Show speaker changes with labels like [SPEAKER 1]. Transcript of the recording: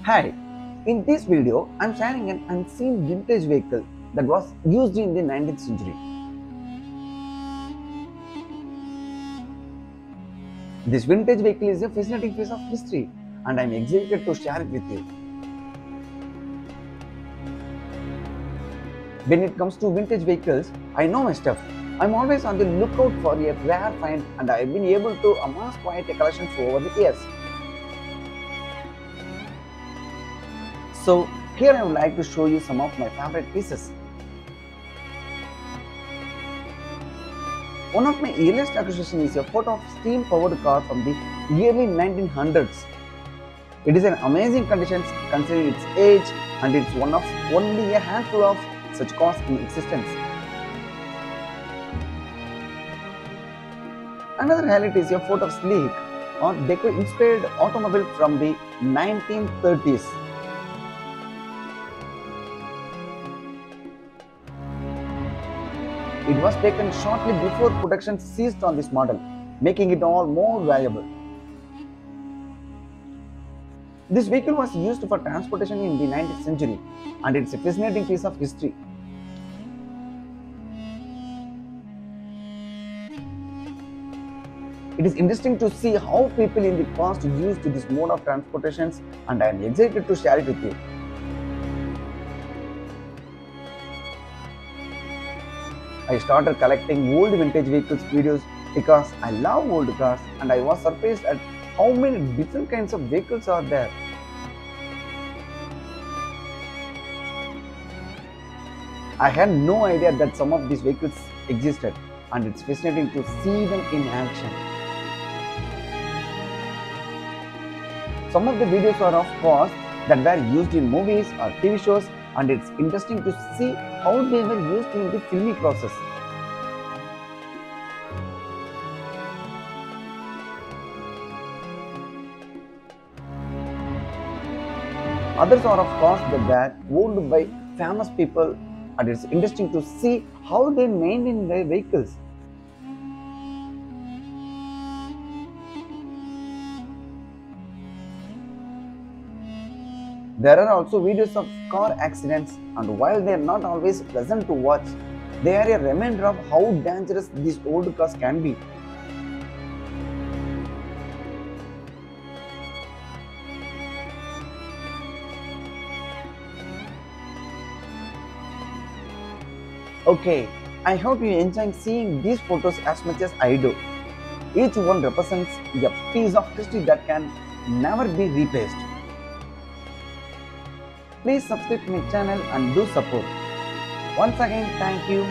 [SPEAKER 1] Hi, in this video, I'm sharing an unseen vintage vehicle that was used in the 19th century. This vintage vehicle is a fascinating piece of history and I'm excited to share it with you. When it comes to vintage vehicles, I know my stuff. I'm always on the lookout for a rare find and I've been able to amass quite a collection over the years. So here I would like to show you some of my favorite pieces. One of my earliest acquisitions is a photo of steam-powered car from the early 1900s. It is in amazing conditions considering its age and it's one of only a handful of such cars in existence. Another highlight is a photo of sleek or deco-inspired automobile from the 1930s. It was taken shortly before production ceased on this model, making it all more valuable. This vehicle was used for transportation in the 19th century and it's a fascinating piece of history. It is interesting to see how people in the past used this mode of transportation and I am excited to share it with you. I started collecting old vintage vehicles videos because I love old cars and I was surprised at how many different kinds of vehicles are there. I had no idea that some of these vehicles existed and it's fascinating to see them in action. Some of the videos are of cars that were used in movies or TV shows and it's interesting to see how they were used in the filming process. Others are of course that were owned by famous people and it's interesting to see how they maintain their vehicles. There are also videos of car accidents and while they are not always pleasant to watch, they are a reminder of how dangerous these old cars can be. Okay, I hope you enjoy seeing these photos as much as I do. Each one represents a piece of history that can never be replaced. Please subscribe to my channel and do support. Once again, thank you.